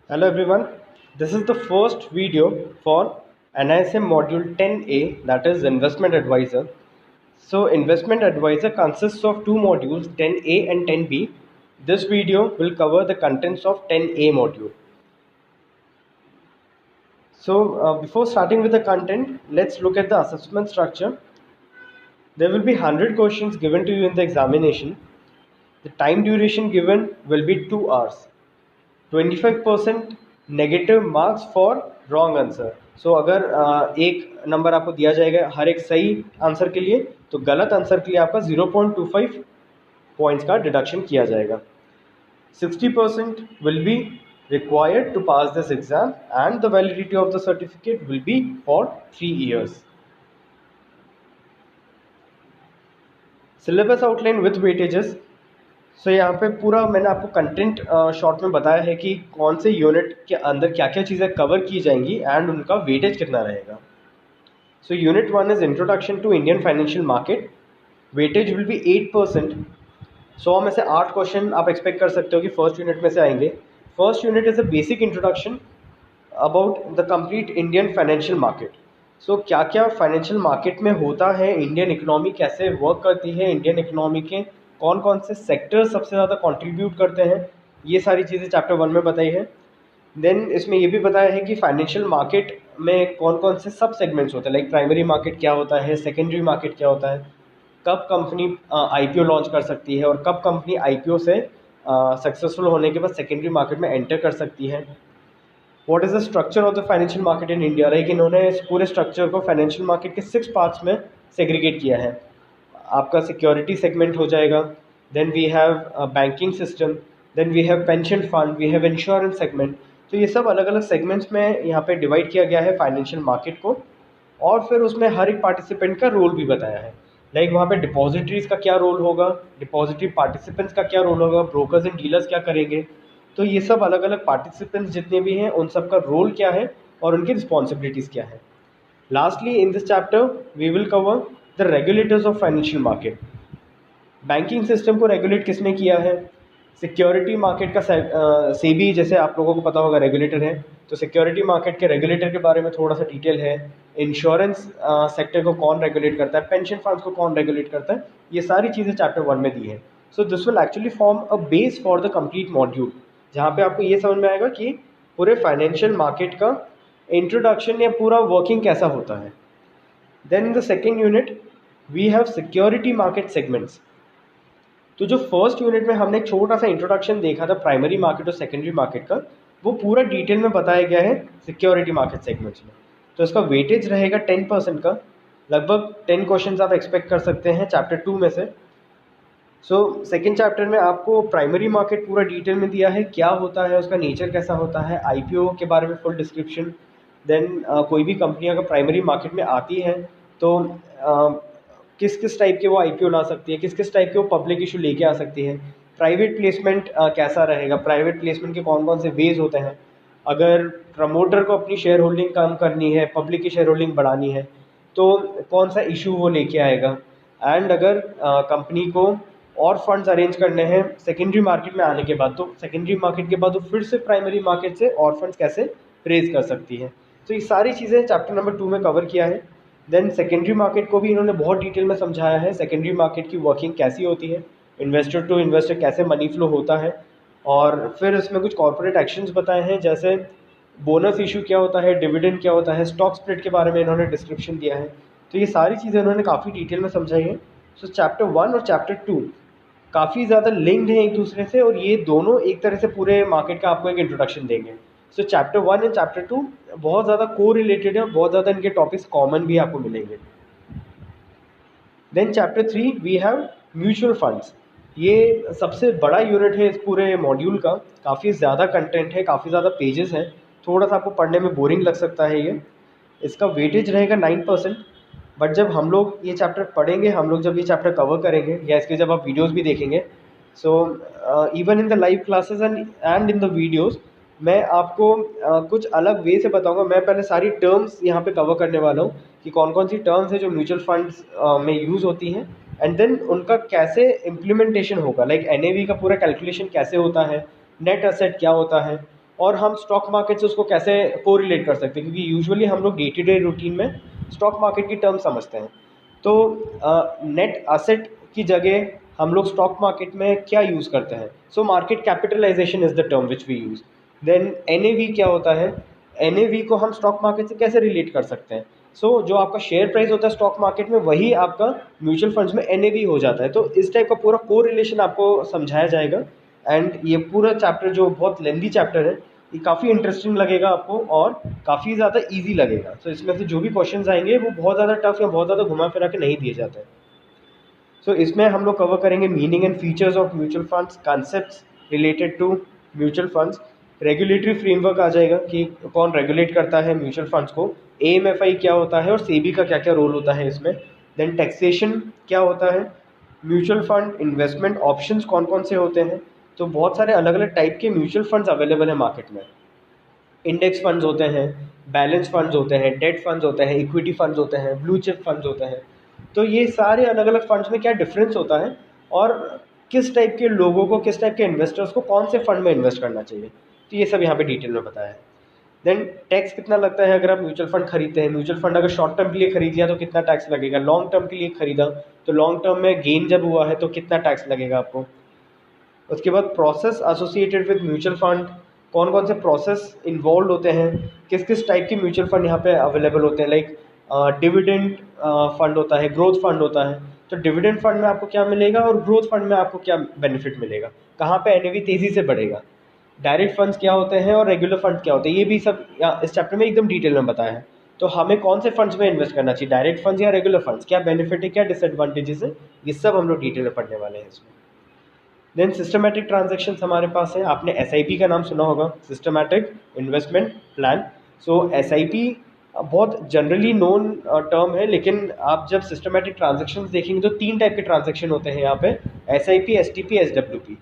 Hello everyone, this is the first video for NISM module 10A, that is Investment Advisor. So Investment Advisor consists of two modules, 10A and 10B. This video will cover the contents of 10A module. So before starting with the content, let's look at the assessment structure. There will be 100 questions given to you in the examination. The time duration given will be 2 hours. 25% negative marks for wrong answer. So अगर एक number आपको दिया जाएगा हर एक सही answer के लिए, तो गलत आंसर के लिए आपका 0.25 पॉइंट्स का डिडक्शन किया जाएगा. 60% will be required to pass this exam and the validity of the certificate will be for 3 years. Syllabus outline with weightages. सो यहाँ पे पूरा मैंने आपको कंटेंट शॉर्ट में बताया है कि कौन से यूनिट के अंदर क्या क्या चीज़ें कवर की जाएंगी एंड उनका वेटेज कितना रहेगा. So unit 1 is introduction to Indian financial market. Weightage will be 8%. 100 में से 8 क्वेश्चन आप एक्सपेक्ट कर सकते हो कि फर्स्ट यूनिट में से आएंगे. First unit is a basic introduction about the complete Indian financial market. So क्या क्या फाइनेंशियल मार्केट में होता है, इंडियन इकोनॉमी कैसे वर्क करती है, इंडियन इकोनॉमी के कौन कौन से सेक्टर सबसे ज़्यादा कंट्रीब्यूट करते हैं, ये सारी चीज़ें चैप्टर 1 में बताई है. देन इसमें ये भी बताया है कि फाइनेंशियल मार्केट में कौन कौन से सब सेगमेंट्स होते हैं, लाइक प्राइमरी मार्केट क्या होता है, सेकेंडरी मार्केट क्या होता है, कब कंपनी आईपीओ लॉन्च कर सकती है और कब कंपनी आईपीओ से सक्सेसफुल होने के बाद सेकेंडरी मार्केट में एंटर कर सकती है. What is the structure of the financial market in India. Like इन्होंने इस पूरे स्ट्रक्चर को फाइनेंशियल मार्केट के 6 पार्ट्स में सेग्रीगेट किया है. आपका सिक्योरिटी सेगमेंट हो जाएगा, then we have banking system, then we have pension fund, we have insurance segment. तो ये सब अलग अलग सेगमेंट्स में यहाँ पे डिवाइड किया गया है फाइनेंशियल मार्केट को. और फिर उसमें हर एक पार्टिसिपेंट का रोल भी बताया है. लाइक वहाँ पे डिपॉजिटरीज का क्या रोल होगा, डिपॉजिटरी पार्टिसिपेंट्स का क्या रोल होगा, ब्रोकर्स एंड डीलर्स क्या करेंगे. तो ये सब अलग अलग पार्टिसिपेंट्स जितने भी हैं उन सब का रोल क्या है और उनकी रिस्पॉन्सिबिलिटीज़ क्या है. Lastly in this chapter we will cover the regulators of financial market. Banking system को रेगुलेट किसने किया है, सिक्योरिटी मार्केट का सेबी जैसे आप लोगों को पता होगा रेगुलेटर है, तो सिक्योरिटी मार्केट के रेगुलेटर के बारे में थोड़ा सा डिटेल है. इंश्योरेंस सेक्टर को कौन रेगुलेट करता है, पेंशन फंड्स को कौन रेगुलेट करता है, ये सारी चीज़ें चैप्टर 1 में दी है. So this will actually form a base for the complete module, जहाँ पे आपको ये समझ में आएगा कि पूरे फाइनेंशियल मार्केट का इंट्रोडक्शन या पूरा वर्किंग कैसा होता है. Then in the second unit we have security market segments. तो जो फर्स्ट यूनिट में हमने एक छोटा सा इंट्रोडक्शन देखा था प्राइमरी मार्केट और सेकेंडरी मार्केट का, वो पूरा डिटेल में बताया गया है सिक्योरिटी मार्केट सेगमेंट्स में. तो इसका वेटेज रहेगा 10% का. लगभग 10 क्वेश्चन आप एक्सपेक्ट कर सकते हैं चैप्टर 2 में से. सो सेकेंड चैप्टर में आपको प्राइमरी मार्केट पूरा डिटेल में दिया है, क्या होता है, उसका नेचर कैसा होता है, आईपीओ के बारे में फुल डिस्क्रिप्शन. देन कोई भी कंपनी अगर प्राइमरी मार्केट में आती है तो किस किस टाइप के वो आईपीओ ला सकती है, किस किस टाइप के वो पब्लिक इशू लेके आ सकती है, प्राइवेट प्लेसमेंट कैसा रहेगा, प्राइवेट प्लेसमेंट के कौन कौन से वेज होते हैं, अगर प्रमोटर को अपनी शेयर होल्डिंग कम करनी है, पब्लिक की शेयर होल्डिंग बढ़ानी है, तो कौन सा इशू वो लेके आएगा. एंड अगर कंपनी को और फंड्स अरेंज करने हैं सेकेंडरी मार्केट में आने के बाद, तो सेकेंडरी मार्केट के बाद वो फिर से प्राइमरी मार्केट से और फंड्स कैसे रेज कर सकती है. तो ये सारी चीज़ें चैप्टर नंबर 2 में कवर किया है. देन सेकेंडरी मार्केट को भी इन्होंने बहुत डिटेल में समझाया है, सेकेंडरी मार्केट की वर्किंग कैसी होती है, इन्वेस्टर टू इन्वेस्टर कैसे मनी फ्लो होता है, और फिर इसमें कुछ कॉर्पोरेट एक्शंस बताए हैं जैसे बोनस इशू क्या होता है, डिविडेंड क्या होता है, स्टॉक स्प्लिट के बारे में इन्होंने डिस्क्रिप्शन दिया है. तो ये सारी चीज़ें इन्होंने काफ़ी डिटेल में समझाई है. सो चैप्टर 1 और चैप्टर 2 काफ़ी ज़्यादा लिंक्ड हैं एक दूसरे से, और ये दोनों एक तरह से पूरे मार्केट का आपको एक इंट्रोडक्शन देंगे. सो चैप्टर 1 एंड चैप्टर 2 बहुत ज़्यादा को रिलेटेड है, बहुत ज़्यादा इनके टॉपिक्स कॉमन भी आपको मिलेंगे. Then chapter 3 we have mutual funds. ये सबसे बड़ा यूनिट है इस पूरे मॉड्यूल का. काफ़ी ज़्यादा कंटेंट है, काफ़ी ज़्यादा पेजेस हैं, थोड़ा सा आपको पढ़ने में बोरिंग लग सकता है ये. इसका वेटेज रहेगा 9%. बट जब हम लोग ये चैप्टर पढ़ेंगे, हम लोग जब ये चैप्टर कवर करेंगे या इसके जब आप वीडियोस भी देखेंगे, so even in the live classes and in the videos मैं आपको कुछ अलग वे से बताऊंगा. मैं पहले सारी टर्म्स यहाँ पे कवर करने वाला हूँ कि कौन कौन सी टर्म्स है जो म्यूचुअल फंड्स में यूज़ होती हैं, एंड देन उनका कैसे इम्प्लीमेंटेशन होगा. लाइक एनएवी का पूरा कैलकुलेशन कैसे होता है, नेट एसेट क्या होता है, और हम स्टॉक मार्केट से उसको कैसे कोरिलेट कर सकते हैं, क्योंकि यूजुअली हम लोग डे टू डे रूटीन में स्टॉक मार्केट की टर्म समझते हैं। तो नेट एसेट की जगह हम लोग स्टॉक मार्केट में क्या यूज़ करते हैं? So market capitalization is the term which we use. Then NAV क्या होता है? एनएवी को हम स्टॉक मार्केट से कैसे रिलेट कर सकते हैं? जो आपका शेयर प्राइस होता है स्टॉक मार्केट में, वही आपका म्यूचुअल फंड्स में एनएवी हो जाता है। तो इस टाइप का पूरा को रिलेशन आपको समझाया जाएगा। एंड ये पूरा चैप्टर जो बहुत लेंदी चैप्टर है, ये काफ़ी इंटरेस्टिंग लगेगा आपको और काफ़ी ज़्यादा ईजी लगेगा। तो इसमें से जो भी क्वेश्चन आएंगे वो बहुत ज़्यादा टफ या बहुत ज़्यादा घुमा फिरा के नहीं दिए जाते हैं। सो इसमें हम लोग कवर करेंगे meaning and features of mutual funds, concepts related to mutual funds, regulatory framework आ जाएगा कि कौन रेगुलेट करता है म्यूचुअल फंड्स को, एएमएफआई क्या होता है और सेबी का क्या क्या रोल होता है इसमें, देन टैक्सेशन क्या होता है, म्यूचुअल फंड इन्वेस्टमेंट ऑप्शंस कौन कौन से होते हैं। तो बहुत सारे अलग अलग टाइप के म्यूचुअल फंड्स अवेलेबल है मार्केट में। इंडेक्स फंड्स होते हैं, बैलेंस फंड्स होते हैं, डेट फंड्स होते हैं, इक्विटी फंड्स होते हैं, ब्लू चिप फंड्स होते हैं। तो ये सारे अलग अलग फंड्स में क्या डिफरेंस होता है और किस टाइप के लोगों को, किस टाइप के इन्वेस्टर्स को कौन से फंड में इन्वेस्ट करना चाहिए, तो ये सब यहाँ पे डिटेल में बताया है। देन टैक्स कितना लगता है अगर आप म्यूचुअल फंड खरीदते हैं, म्यूचुअल फंड अगर शॉर्ट टर्म के लिए खरीद लिया तो कितना टैक्स लगेगा, लॉन्ग टर्म के लिए खरीदा तो लॉन्ग टर्म में गेन जब हुआ है तो कितना टैक्स लगेगा आपको। उसके बाद process associated with mutual fund, कौन कौन से प्रोसेस इन्वॉल्व होते हैं, किस किस टाइप के म्यूचुअल फंड यहाँ पे अवेलेबल होते हैं, लाइक डिविडेंड फंड होता है, ग्रोथ फंड होता है। तो डिविडेंड फंड में आपको क्या मिलेगा और ग्रोथ फंड में आपको क्या बेनिफिट मिलेगा, कहाँ पे एनएवी तेज़ी से बढ़ेगा, डायरेक्ट फंड्स क्या होते हैं और रेगुलर फंड क्या होते हैं, ये भी सब इस चैप्टर में एकदम डिटेल में बताया है। तो हमें कौन से फंड्स में इन्वेस्ट करना चाहिए, डायरेक्ट फंड्स या रेगुलर फंड्स, क्या बेनिफिट है, क्या डिसएडवांटेजेस है, ये सब हम लोग डिटेल में पढ़ने वाले हैं इसमें। देन सिस्टमैटिक ट्रांजैक्शंस हमारे पास है, आपने एसआईपी का नाम सुना होगा, सिस्टमैटिक इन्वेस्टमेंट प्लान। सो एसआईपी बहुत जनरली नोन टर्म है, लेकिन आप जब सिस्टमैटिक ट्रांजैक्शंस देखेंगे तो 3 टाइप के ट्रांजैक्शन होते हैं यहाँ पे, एसआईपी, एसटीपी, एसडब्ल्यूपी।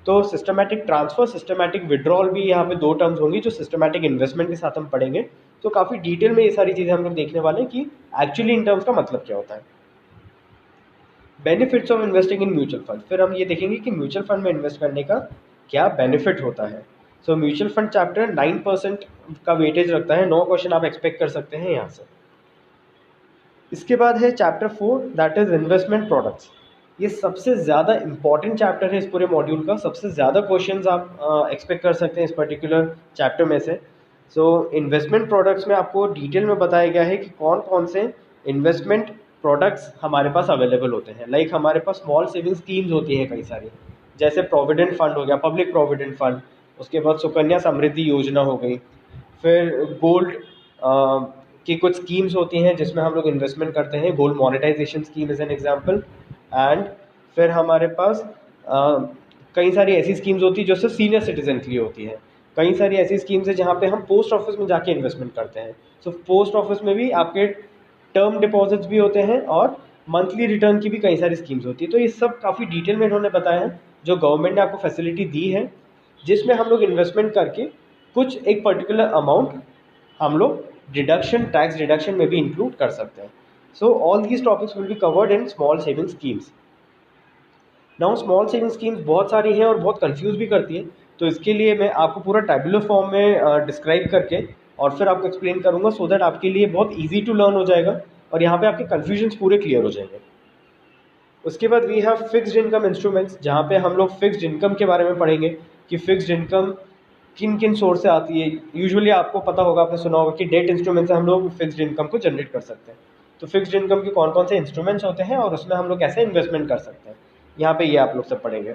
तो सिस्टमैटिक ट्रांसफर, सिस्टमैटिक विड्रॉल भी यहाँ पे 2 टर्म्स होंगी जो सिस्टमैटिक इन्वेस्टमेंट के साथ हम पढ़ेंगे। तो काफ़ी डिटेल में ये सारी चीज़ें हम लोग देखने वाले हैं कि एक्चुअली इन टर्म्स का मतलब क्या होता है। Benefits of investing in mutual fund, फिर हम ये देखेंगे कि म्यूचुअल फंड में इन्वेस्ट करने का क्या बेनिफिट होता है। सो म्यूचुअल फंड चैप्टर 9% का वेटेज रखता है, 9 क्वेश्चन आप एक्सपेक्ट कर सकते हैं यहाँ से। इसके बाद है chapter 4, that is investment products. ये सबसे ज़्यादा इंपॉर्टेंट चैप्टर है इस पूरे मॉड्यूल का, सबसे ज़्यादा क्वेश्चंस आप एक्सपेक्ट कर सकते हैं इस पर्टिकुलर चैप्टर में से। सो इन्वेस्टमेंट प्रोडक्ट्स में आपको डिटेल में बताया गया है कि कौन कौन से इन्वेस्टमेंट प्रोडक्ट्स हमारे पास अवेलेबल होते हैं। लाइक हमारे पास स्मॉल सेविंग स्कीम्स होती हैं कई सारी, जैसे प्रोविडेंट फंड हो गया, पब्लिक प्रोविडेंट फंड, उसके बाद सुकन्या समृद्धि योजना हो गई, फिर गोल्ड की कुछ स्कीम्स होती हैं जिसमें हम लोग इन्वेस्टमेंट करते हैं, gold monetization scheme is an example. And फिर हमारे पास कई सारी ऐसी स्कीम्स होती है जो सिर्फ सीनियर सिटीजन के लिए होती है, कई सारी ऐसी स्कीम्स है जहाँ पे हम पोस्ट ऑफिस में जाके इन्वेस्टमेंट करते हैं। सो पोस्ट ऑफिस में भी आपके टर्म डिपॉजिट्स भी होते हैं और मंथली रिटर्न की भी कई सारी स्कीम्स होती है। तो ये सब काफ़ी डिटेल में इन्होंने बताया है, जो गवर्नमेंट ने आपको फैसिलिटी दी है, जिसमें हम लोग इन्वेस्टमेंट करके कुछ एक पर्टिकुलर अमाउंट हम लोग डिडक्शन, टैक्स डिडक्शन में भी इंक्लूड कर सकते हैं। So all these topics will be covered in small saving schemes. Now small saving schemes बहुत सारी हैं और बहुत कंफ्यूज भी करती है, तो इसके लिए मैं आपको पूरा टैबुलर फॉर्म में डिस्क्राइब करके और फिर आपको एक्सप्लेन करूंगा, सो दैट आपके लिए बहुत ईजी टू लर्न हो जाएगा और यहाँ पे आपके कन्फ्यूजन्स पूरे क्लियर हो जाएंगे। उसके बाद we have fixed income instruments, जहाँ पे हम लोग फिक्स्ड इनकम के बारे में पढ़ेंगे कि फिक्स्ड इनकम किन किन सोर्स से आती है। यूजुअली आपको पता होगा, आपने सुना होगा कि डेट इंस्ट्रूमेंट से हम लोग फिक्स्ड इनकम को जनरेट कर सकते हैं। तो फिक्स्ड इनकम के कौन कौन से इंस्ट्रूमेंट्स होते हैं और उसमें हम लोग कैसे इन्वेस्टमेंट कर सकते हैं, यहाँ पे ये आप लोग सब पढ़ेंगे।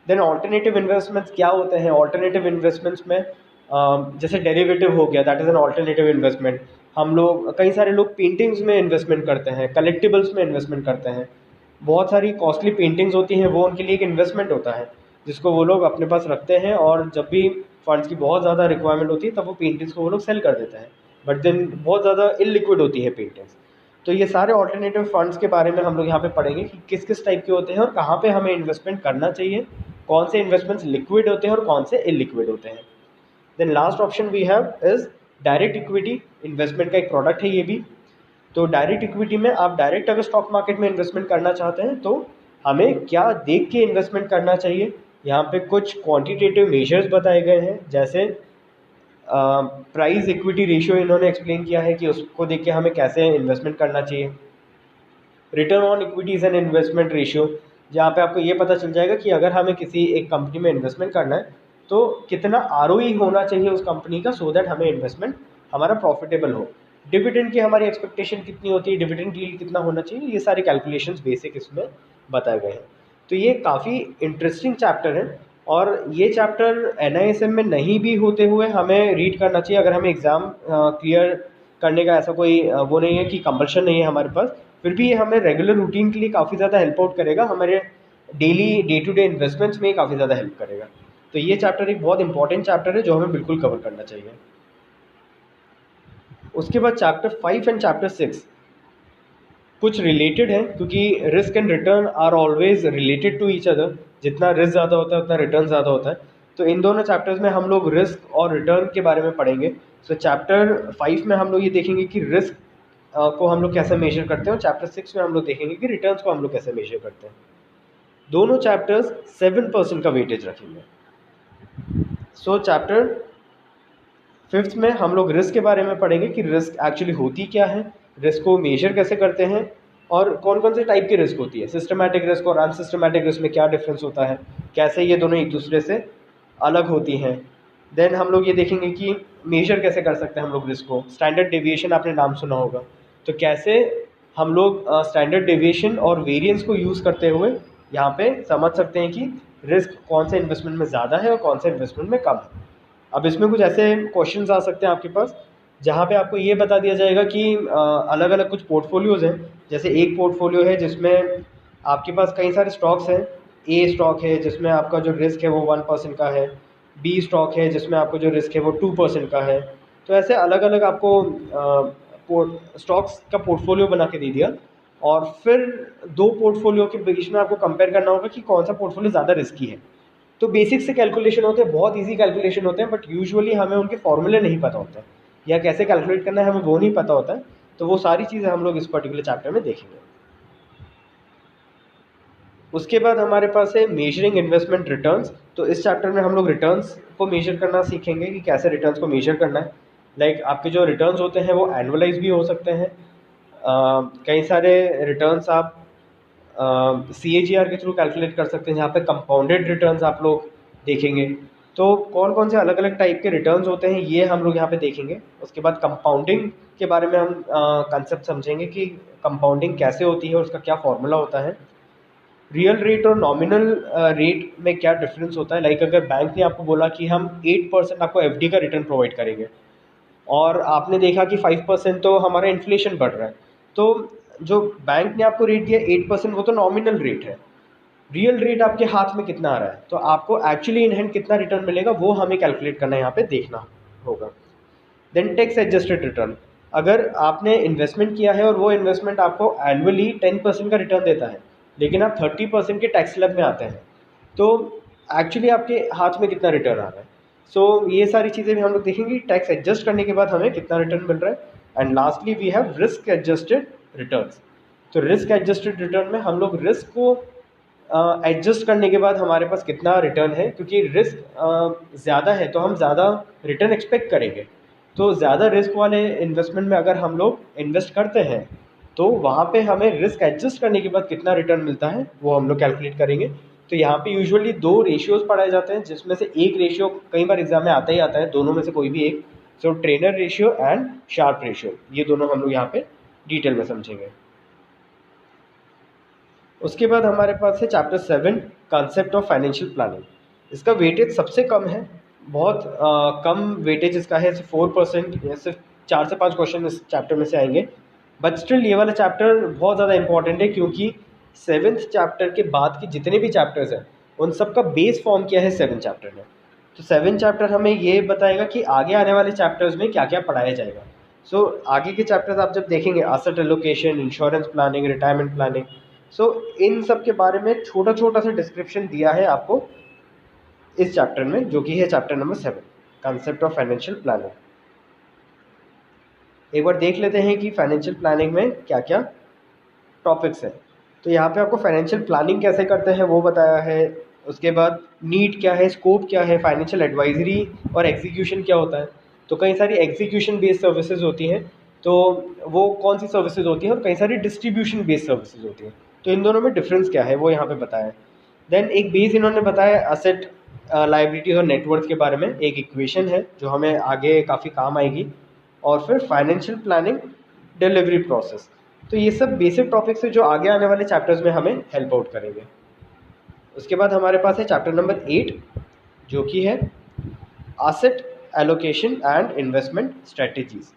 देन ऑल्टरनेटिव इन्वेस्टमेंट्स क्या होते हैं। ऑल्टरनेटिव इन्वेस्टमेंट्स में जैसे डेरिवेटिव हो गया, that is an alternative investment. हम लोग, कई सारे लोग पेंटिंग्स में इन्वेस्टमेंट करते हैं, कलेक्टिबल्स में इन्वेस्टमेंट करते हैं। बहुत सारी कॉस्टली पेंटिंग्स होती हैं, वो उनके लिए एक इन्वेस्टमेंट होता है जिसको वो लोग अपने पास रखते हैं, और जब भी फंड्स की बहुत ज़्यादा रिक्वायरमेंट होती है तब वो पेंटिंग्स को वो लोग सेल कर देते हैं, बट देन बहुत ज़्यादा इलिक्विड होती है पेंटिंग्स। तो ये सारे ऑल्टरनेटिव फंड्स के बारे में हम लोग यहाँ पे पढ़ेंगे कि किस किस टाइप के होते हैं और कहाँ पे हमें इन्वेस्टमेंट करना चाहिए, कौन से इन्वेस्टमेंट्स लिक्विड होते हैं और कौन से इलिक्विड होते हैं। Then last option we have is direct equity, investment का एक प्रोडक्ट है ये भी। तो डायरेक्ट इक्विटी में आप डायरेक्ट अगर स्टॉक मार्केट में इन्वेस्टमेंट करना चाहते हैं तो हमें क्या देख के इन्वेस्टमेंट करना चाहिए। यहाँ पे कुछ क्वांटिटेटिव मेजर्स बताए गए हैं, जैसे प्राइस इक्विटी रेशियो इन्होंने एक्सप्लेन किया है कि उसको देख के हमें कैसे इन्वेस्टमेंट करना चाहिए। Return on equities and investment ratio, जहाँ पे आपको ये पता चल जाएगा कि अगर हमें किसी एक कंपनी में इन्वेस्टमेंट करना है तो कितना आरओई होना चाहिए उस कंपनी का, सो दैट हमें इन्वेस्टमेंट हमारा प्रॉफिटेबल हो। डिविडेंड की हमारी एक्सपेक्टेशन कितनी होती है, डिविडेंड यील्ड कितना होना चाहिए, ये सारे कैलकुलेशंस बेसिक इसमें बताए गए हैं। तो ये काफ़ी इंटरेस्टिंग चैप्टर है और ये चैप्टर NISM में नहीं भी होते हुए हमें रीड करना चाहिए अगर हमें एग्ज़ाम क्लियर करने का ऐसा कोई वो नहीं है कि कंपल्शन नहीं है हमारे पास। फिर भी ये हमें रेगुलर रूटीन के लिए काफ़ी ज़्यादा हेल्प आउट करेगा, हमारे daily day to day investments में काफ़ी ज़्यादा हेल्प करेगा। तो ये चैप्टर एक बहुत इंपॉर्टेंट चैप्टर है जो हमें बिल्कुल कवर करना चाहिए। उसके बाद चैप्टर 5 एंड चैप्टर 6 कुछ रिलेटेड है, क्योंकि risk and return are always related to each other. जितना रिस्क ज़्यादा होता है उतना रिटर्न ज़्यादा होता है। तो इन दोनों चैप्टर्स में हम लोग रिस्क और रिटर्न के बारे में पढ़ेंगे। सो चैप्टर 5 में हम लोग ये देखेंगे कि रिस्क को हम लोग कैसे मेजर करते हैं, और चैप्टर 6 में हम लोग देखेंगे कि रिटर्न्स को हम लोग कैसे मेजर करते हैं। दोनों चैप्टर्स 7% का वेटेज रखेंगे। सो चैप्टर 5th में हम लोग रिस्क के बारे में पढ़ेंगे कि रिस्क एक्चुअली होती क्या है, रिस्क को मेजर कैसे करते हैं, और कौन कौन से टाइप की रिस्क होती है, सिस्टमैटिक रिस्क और अनसिस्टमैटिक रिस्क में क्या डिफरेंस होता है, कैसे ये दोनों एक दूसरे से अलग होती हैं। देन हम लोग ये देखेंगे कि मेजर कैसे कर सकते हैं हम लोग रिस्क को। स्टैंडर्ड डेविएशन आपने नाम सुना होगा, तो कैसे हम लोग स्टैंडर्ड डेविएशन और वेरिएंस को यूज़ करते हुए यहाँ पे समझ सकते हैं कि रिस्क कौन से इन्वेस्टमेंट में ज़्यादा है और कौन से इन्वेस्टमेंट में कम है। अब इसमें कुछ ऐसे क्वेश्चंस आ सकते हैं आपके पास जहाँ पे आपको ये बता दिया जाएगा कि अलग अलग कुछ पोर्टफोलियोज़ हैं। जैसे एक पोर्टफोलियो है जिसमें आपके पास कई सारे स्टॉक्स हैं। ए स्टॉक है जिसमें आपका जो रिस्क है वो 1% का है, बी स्टॉक है जिसमें आपको जो रिस्क है वो 2% का है। तो ऐसे अलग अलग आपको स्टॉक्स का पोर्टफोलियो बना के दे दिया, और फिर दो पोर्टफोलियो के बीच में आपको कंपेयर करना होगा कि कौन सा पोर्टफोलियो ज़्यादा रिस्की है। तो बेसिक से कैलकुलेशन होते हैं, बहुत इजी कैलकुलेशन होते हैं, बट यूजुअली हमें उनके फॉर्मूले नहीं पता होते हैं या कैसे कैलकुलेट करना है हमें वो नहीं पता होता है। तो वो सारी चीज़ें हम लोग इस पर्टिकुलर चैप्टर में देखेंगे। उसके बाद हमारे पास है मेजरिंग इन्वेस्टमेंट रिटर्न्स। तो इस चैप्टर में हम लोग रिटर्न्स को मेजर करना सीखेंगे कि कैसे रिटर्न्स को मेजर करना है। लाइक आपके जो रिटर्न्स होते हैं वो एनुअलाइज भी हो सकते हैं। कई सारे रिटर्न्स आप CAGR के थ्रू कैलकुलेट कर सकते हैं, जहाँ पे कंपाउंडेड रिटर्न्स आप लोग देखेंगे। तो कौन कौन से अलग अलग टाइप के रिटर्न्स होते हैं ये हम लोग यहाँ पे देखेंगे। उसके बाद कंपाउंडिंग के बारे में हम कंसेप्ट समझेंगे कि कंपाउंडिंग कैसे होती है और उसका क्या फॉर्मूला होता है। रियल रेट और नॉमिनल रेट में क्या डिफरेंस होता है। लाइक अगर बैंक ने आपको बोला कि हम 8% आपको FD का रिटर्न प्रोवाइड करेंगे, और आपने देखा कि 5% तो हमारा इन्फ्लेशन बढ़ रहा है, तो जो बैंक ने आपको रेट दिया 8% वो तो नॉमिनल रेट है। रियल रेट आपके हाथ में कितना आ रहा है, तो आपको एक्चुअली इन हैंड कितना रिटर्न मिलेगा वो हमें कैलकुलेट करना है, यहाँ पे देखना होगा। देन टैक्स एडजस्टेड रिटर्न, अगर आपने इन्वेस्टमेंट किया है और वो इन्वेस्टमेंट आपको एनुअली 10% का रिटर्न देता है, लेकिन आप 30% के टैक्स स्लैब में आते हैं, तो एक्चुअली आपके हाथ में कितना रिटर्न आ रहा है। सो ये सारी चीज़ें भी हम लोग देखेंगे, टैक्स एडजस्ट करने के बाद हमें कितना रिटर्न मिल रहा है। And lastly we have risk adjusted returns. तो रिस्क एडजस्टेड रिटर्न में हम लोग रिस्क को एडजस्ट करने के बाद हमारे पास कितना रिटर्न है, क्योंकि रिस्क ज़्यादा है तो हम ज़्यादा रिटर्न एक्सपेक्ट करेंगे। तो ज़्यादा रिस्क वाले इन्वेस्टमेंट में अगर हम लोग इन्वेस्ट करते हैं तो वहाँ पे हमें रिस्क एडजस्ट करने के बाद कितना रिटर्न मिलता है वो हम लोग कैलकुलेट करेंगे। तो यहाँ पे यूजुअली दो रेशियोज़ पढ़ाए जाते हैं, जिसमें से एक रेशियो कई बार एग्जाम में आता ही आता है, दोनों में से कोई भी एक। So Treynor ratio and Sharpe ratio, ये दोनों हम लोग यहाँ पे डिटेल में समझेंगे। उसके बाद हमारे पास है chapter 7 concept of financial planning. इसका वेटेज सबसे कम है, बहुत कम वेटेज इसका है, सिर्फ 4%, या सिर्फ 4 से 5 क्वेश्चन इस चैप्टर में से आएंगे। बट स्टिल ये वाला चैप्टर बहुत ज़्यादा इंपॉर्टेंट है, क्योंकि 7th चैप्टर के बाद के जितने भी चैप्टर्स हैं उन सब का बेस फॉर्म किया है 7th चैप्टर ने। तो 7th चैप्टर हमें ये बताएगा कि आगे आने वाले चैप्टर्स में क्या क्या पढ़ाया जाएगा। सो आगे के चैप्टर्स आप जब देखेंगे, asset allocation, insurance planning, retirement planning, so इन सब के बारे में छोटा छोटा सा डिस्क्रिप्शन दिया है आपको इस चैप्टर में, जो कि है chapter number 7 concept of financial planning. एक बार देख लेते हैं कि फाइनेंशियल प्लानिंग में क्या क्या टॉपिक्स हैं। तो यहाँ पे आपको फाइनेंशियल प्लानिंग कैसे करते हैं वो बताया है। उसके बाद नीड क्या है, स्कोप क्या है, फाइनेंशियल एडवाइजरी और एग्जीक्यूशन क्या होता है। तो कई सारी एग्जीक्यूशन बेस्ड सर्विसेज होती हैं, तो वो कौन सी सर्विसेज होती हैं, और कई सारी डिस्ट्रीब्यूशन बेस्ड सर्विसेज होती हैं। तो इन दोनों में डिफरेंस क्या है वो यहाँ पे बताया है। देन एक बेस इन्होंने बताया असेट, लायबिलिटीज और नेटवर्थ के बारे में, एक इक्वेशन है जो हमें आगे काफ़ी काम आएगी, और फिर फाइनेंशियल प्लानिंग, डिलीवरी प्रोसेस। तो ये सब बेसिक टॉपिक्स है जो आगे आने वाले चैप्टर्स में हमें हेल्प आउट करेंगे। उसके बाद हमारे पास है चैप्टर नंबर 8 जो कि है asset allocation and investment strategies.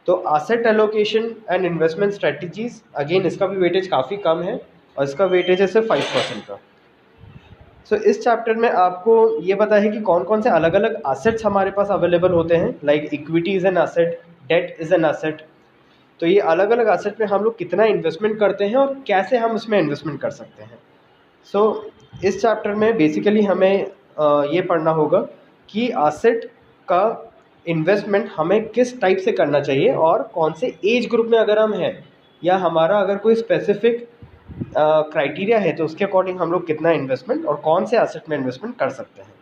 तो asset allocation and investment strategies, again इसका भी वेटेज काफ़ी कम है और इसका वेटेज है सिर्फ 5% का। सो इस चैप्टर में आपको ये पता है कि कौन कौन से अलग अलग एसेट्स हमारे पास अवेलेबल होते हैं, like equity is an asset, that is an asset. तो ये अलग अलग एसेट में हम लोग कितना इन्वेस्टमेंट करते हैं और कैसे हम उसमें इन्वेस्टमेंट कर सकते हैं। सो इस चैप्टर में बेसिकली हमें ये पढ़ना होगा कि एसेट का इन्वेस्टमेंट हमें किस टाइप से करना चाहिए और कौन से एज ग्रुप में अगर हम हैं, या हमारा अगर कोई स्पेसिफिक क्राइटेरिया है तो उसके अकॉर्डिंग हम लोग कितना इन्वेस्टमेंट और कौन से एसेट में इन्वेस्टमेंट कर सकते हैं।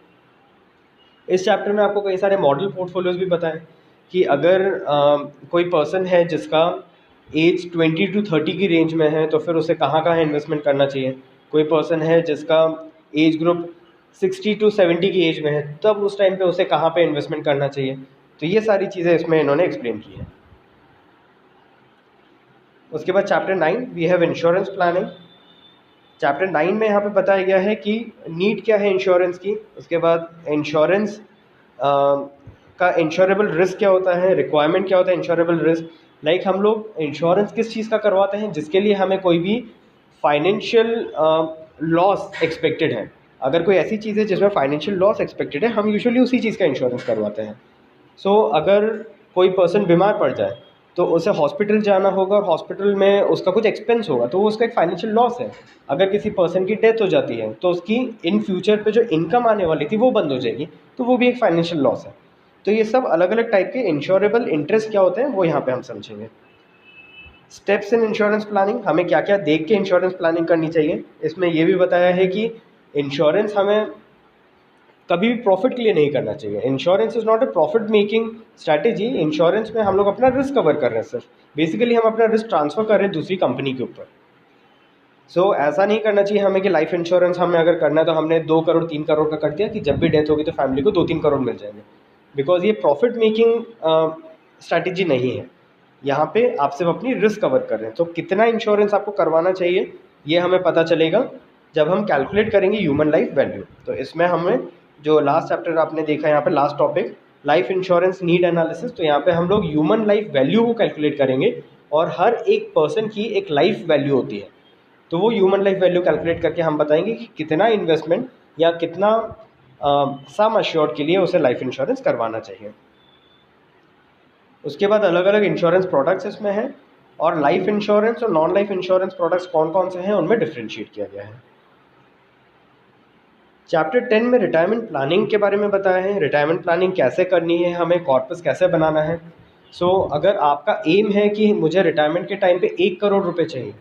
इस चैप्टर में आपको कई सारे मॉडल पोर्टफोलियोज भी बताएं कि अगर कोई पर्सन है जिसका एज 20 to 30 की रेंज में है तो फिर उसे कहाँ कहाँ इन्वेस्टमेंट करना चाहिए। कोई पर्सन है जिसका एज ग्रुप 60 to 70 की एज में है, तब उस टाइम पे उसे कहाँ पे इन्वेस्टमेंट करना चाहिए। तो ये सारी चीज़ें इसमें इन्होंने एक्सप्लेन की है। उसके बाद chapter 9 we have insurance planning. Chapter 9 में यहाँ पे बताया गया है कि नीड क्या है इंश्योरेंस की, उसके बाद इंश्योरेंस का इंश्योरेबल रिस्क क्या होता है, रिक्वायरमेंट क्या होता है इंश्योरेबल रिस्क। लाइक हम लोग इंश्योरेंस किस चीज़ का करवाते हैं, जिसके लिए हमें कोई भी फाइनेंशियल लॉस एक्सपेक्टेड है। अगर कोई ऐसी चीज़ है जिसमें फाइनेंशियल लॉस एक्सपेक्टेड है, हम यूजुअली उसी चीज़ का इंश्योरेंस करवाते हैं। सो अगर कोई पर्सन बीमार पड़ जाए तो उसे हॉस्पिटल जाना होगा और हॉस्पिटल में उसका कुछ एक्सपेंस होगा, तो वो उसका एक फाइनेंशियल लॉस है। अगर किसी पर्सन की डेथ हो जाती है तो उसकी इन फ्यूचर पे जो इनकम आने वाली थी वो बंद हो जाएगी, तो वो भी एक फाइनेंशियल लॉस है। तो ये सब अलग अलग टाइप के इंश्योरेबल इंटरेस्ट क्या होते हैं वो यहाँ पे हम समझेंगे। स्टेप्स इन इंश्योरेंस प्लानिंग, हमें क्या क्या देख के इंश्योरेंस प्लानिंग करनी चाहिए। इसमें यह भी बताया है कि इंश्योरेंस हमें कभी भी प्रॉफिट के लिए नहीं करना चाहिए। Insurance is not a profit making strategy. Insurance में हम लोग अपना रिस्क कवर कर रहे हैं, सिर्फ बेसिकली हम अपना रिस्क ट्रांसफ़र कर रहे हैं दूसरी कंपनी के ऊपर। सो ऐसा नहीं करना चाहिए हमें कि लाइफ इंश्योरेंस हमें अगर करना है तो हमने 2 करोड़ 3 करोड़ का कर दिया कि जब भी डेथ होगी तो फैमिली को 2-3 करोड़ मिल जाएंगे, बिकॉज ये प्रॉफिट मेकिंग स्ट्रैटेजी नहीं है। यहाँ पे आप सिर्फ अपनी रिस्क कवर कर रहे हैं। तो कितना इंश्योरेंस आपको करवाना चाहिए ये हमें पता चलेगा जब हम कैलकुलेट करेंगे ह्यूमन लाइफ वैल्यू। तो इसमें हमें जो लास्ट चैप्टर आपने देखा यहाँ पे last topic life insurance need analysis, तो यहाँ पे हम लोग ह्यूमन लाइफ वैल्यू को कैलकुलेट करेंगे और हर एक पर्सन की एक लाइफ वैल्यू होती है, तो वो ह्यूमन लाइफ वैल्यू कैलकुलेट करके हम बताएंगे कि कितना इन्वेस्टमेंट या कितना सम अश्योर्ड के लिए उसे लाइफ इंश्योरेंस करवाना चाहिए। उसके बाद अलग अलग इंश्योरेंस प्रोडक्ट्स इसमें हैं और लाइफ इंश्योरेंस और नॉन लाइफ इंश्योरेंस प्रोडक्ट्स कौन कौन से हैं उनमें डिफ्रेंशिएट किया गया है। चैप्टर 10 में रिटायरमेंट प्लानिंग के बारे में बताया है, रिटायरमेंट प्लानिंग कैसे करनी है, हमें कॉर्पस कैसे बनाना है। सो अगर आपका एम है कि मुझे रिटायरमेंट के टाइम पे 1 करोड़ रुपए चाहिए,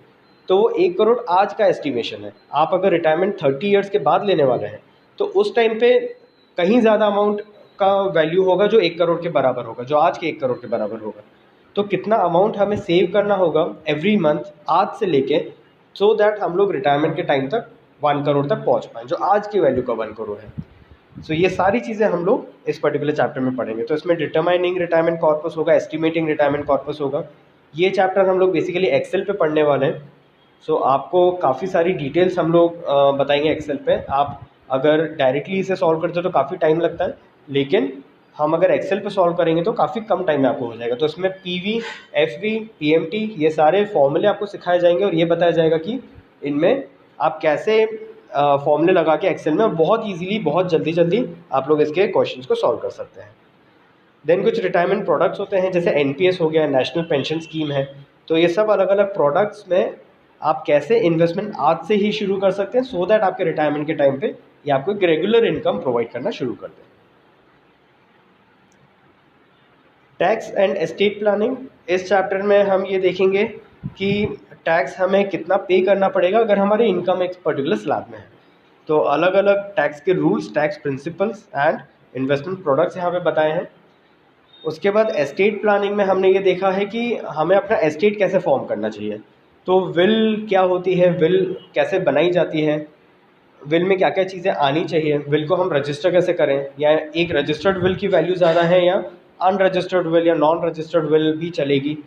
तो वो 1 करोड़ आज का एस्टिमेशन है। आप अगर रिटायरमेंट 30 ईयर्स के बाद लेने वाले हैं तो उस टाइम पे कहीं ज़्यादा अमाउंट का वैल्यू होगा जो 1 करोड़ के बराबर होगा, जो आज के 1 करोड़ के बराबर होगा। तो कितना अमाउंट हमें सेव करना होगा एवरी मंथ आज से लेके, सो दैट हम लोग रिटायरमेंट के टाइम तक 1 करोड़ तक पहुंच पाएँ, जो आज की वैल्यू का 1 करोड़ है। सो ये सारी चीज़ें हम लोग इस पर्टिकुलर चैप्टर में पढ़ेंगे। तो इसमें डिटरमाइनिंग रिटायरमेंट कॉर्पस होगा, एस्टिमेटिंग रिटायरमेंट कॉर्पस होगा। ये चैप्टर हम लोग बेसिकली एक्सेल पे पढ़ने वाले हैं। सो आपको काफ़ी सारी डिटेल्स हम लोग बताएंगे एक्सेल पे। आप अगर डायरेक्टली इसे सॉल्व करते हो तो काफ़ी टाइम लगता है, लेकिन हम अगर एक्सेल पे सॉल्व करेंगे तो काफ़ी कम टाइम में आपको हो जाएगा। तो इसमें पीवी, एफवी, पीएमटी ये सारे फॉर्मूले आपको सिखाए जाएंगे और ये बताया जाएगा कि इनमें आप कैसे फॉर्मूले लगा के एक्सेल में बहुत इजीली बहुत जल्दी आप लोग इसके क्वेश्चंस को सॉल्व कर सकते हैं। देन कुछ रिटायरमेंट प्रोडक्ट्स होते हैं जैसे एनपीएस हो गया, नेशनल पेंशन स्कीम है। तो ये सब अलग अलग प्रोडक्ट्स में आप कैसे इन्वेस्टमेंट आज से ही शुरू कर सकते हैं, सो दैट आपके रिटायरमेंट के टाइम पे ये आपको एक रेगुलर इनकम प्रोवाइड करना शुरू कर दें। टैक्स एंड एस्टेट प्लानिंग, इस चैप्टर में हम ये देखेंगे कि टैक्स हमें कितना पे करना पड़ेगा अगर हमारी इनकम एक पर्टिकुलर स्लैब में है। तो अलग अलग टैक्स के rules, tax principles and investment products यहाँ पे बताए हैं। उसके बाद एस्टेट प्लानिंग में हमने ये देखा है कि हमें अपना एस्टेट कैसे फॉर्म करना चाहिए। तो विल क्या होती है, विल कैसे बनाई जाती है, विल में क्या क्या चीज़ें आनी चाहिए, विल को हम रजिस्टर कैसे करें, या एक रजिस्टर्ड विल की वैल्यू ज़्यादा है या अनरजिस्टर्ड विल या नॉन रजिस्टर्ड विल भी चलेगी।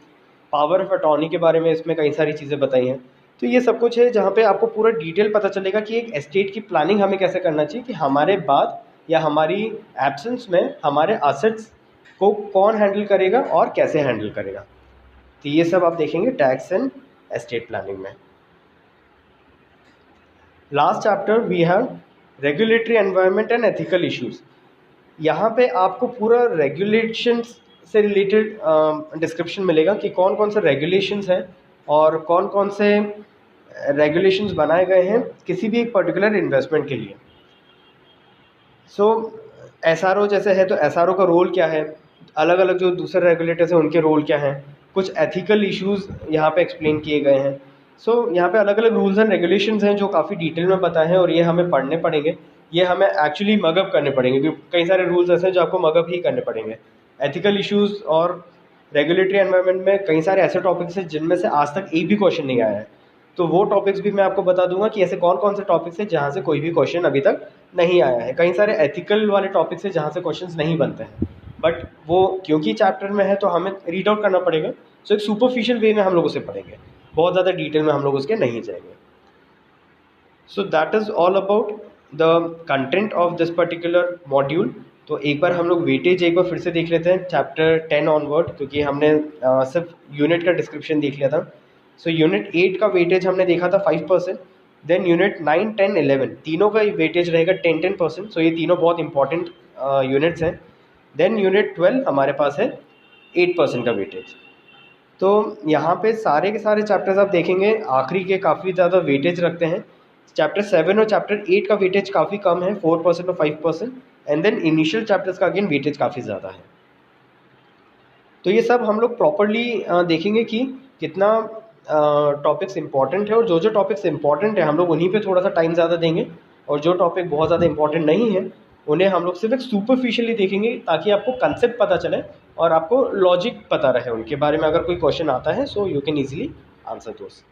पावर ऑफ अटॉर्नी के बारे में इसमें कई सारी चीज़ें बताई हैं। तो ये सब कुछ है जहाँ पे आपको पूरा डिटेल पता चलेगा कि एक एस्टेट की प्लानिंग हमें कैसे करना चाहिए कि हमारे बाद या हमारी एब्सेंस में हमारे असेट्स को कौन हैंडल करेगा और कैसे हैंडल करेगा। तो ये सब आप देखेंगे टैक्स एंड एस्टेट प्लानिंग में। Last chapter we have regulatory environment and ethical issues. यहाँ पे आपको पूरा रेगुलेशंस से रिलेटेड डिस्क्रिप्शन मिलेगा कि कौन कौन से रेगुलेशंस हैं और कौन कौन से रेगुलेशंस बनाए गए हैं किसी भी एक पर्टिकुलर इन्वेस्टमेंट के लिए। सो एसआरओ जैसे है तो एसआरओ का रोल क्या है, अलग अलग जो दूसरे रेगुलेटर्स हैं उनके रोल क्या हैं, कुछ एथिकल इश्यूज यहाँ पे एक्सप्लेन किए गए हैं। सो यहाँ पे अलग अलग रूल्स एंड रेगुलेशंस हैं जो काफ़ी डिटेल में पता है और ये हमें पढ़ने पड़ेंगे, ये हमें एक्चुअली मगअप करने पड़ेंगे क्योंकि कई सारे रूल्स ऐसे हैं जो आपको मगअप ही करने पड़ेंगे। एथिकल इश्यूज और रेगुलेटरी एनवायरनमेंट में कई सारे ऐसे टॉपिक्स हैं जिनमें से आज तक एक भी क्वेश्चन नहीं आया है। तो वो टॉपिक्स भी मैं आपको बता दूंगा कि ऐसे कौन कौन से टॉपिक्स हैं जहाँ से कोई भी क्वेश्चन अभी तक नहीं आया है। कई सारे एथिकल वाले टॉपिक्स हैं जहाँ से क्वेश्चंस नहीं बनते हैं, बट वो क्योंकि चैप्टर में है तो हमें रीड आउट करना पड़ेगा। सो एक सुपरफिशियल वे में हम लोग उसे पढ़ेंगे, बहुत ज़्यादा डिटेल में हम लोग उसके नहीं जाएंगे। So that is all about the content of this particular module. तो एक बार हम लोग वेटेज एक बार फिर से देख लेते हैं चैप्टर 10 ऑनवर्ड, क्योंकि हमने सिर्फ यूनिट का डिस्क्रिप्शन देख लिया था। सो यूनिट 8 का वेटेज हमने देखा था 5%, देन यूनिट 9, 10, 11 तीनों का वेटेज रहेगा 10-10%। सो ये तीनों बहुत इंपॉर्टेंट यूनिट्स हैं। देन यूनिट 12 हमारे पास है 8% का वेटेज। तो यहाँ पे सारे के सारे चैप्टर्स आप देखेंगे आखिरी के काफ़ी ज़्यादा वेटेज रखते हैं। चैप्टर 7 और चैप्टर 8 का वेटेज काफ़ी कम है, 4% और 5%, एंड देन इनिशियल चैप्टर्स का अगेन वेटेज काफ़ी ज़्यादा है। तो ये सब हम लोग प्रॉपरली देखेंगे कि कितना टॉपिक्स इंपॉर्टेंट है, और जो जो टॉपिक्स इंपॉर्टेंट है हम लोग उन्हीं पे थोड़ा सा टाइम ज़्यादा देंगे, और जो टॉपिक बहुत ज़्यादा इंपॉर्टेंट नहीं है उन्हें हम लोग सिर्फ एक सुपरफिशियली देखेंगे ताकि आपको कंसेप्ट पता चले और आपको लॉजिक पता रहे उनके बारे में। अगर कोई क्वेश्चन आता है so you can easily answer those.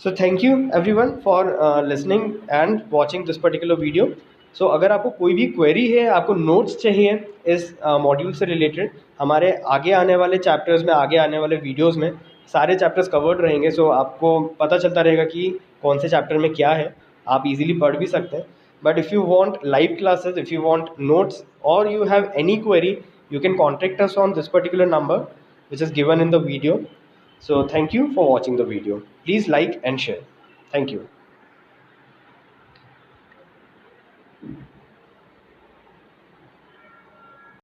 So thank you everyone for listening and watching this particular video. So अगर आपको कोई भी क्वेरी है, आपको नोट्स चाहिए इस मॉड्यूल से रिलेटेड, हमारे आगे आने वाले चैप्टर्स में, आगे आने वाले वीडियोस में सारे चैप्टर्स कवर्ड रहेंगे। सो आपको पता चलता रहेगा कि कौन से चैप्टर में क्या है, आप इजीली पढ़ भी सकते हैं। But if you want live classes, if you want notes और you have any query, you can contact us on this particular number which is given in the video. So thank you for watching the video. Please like and share. Thank you.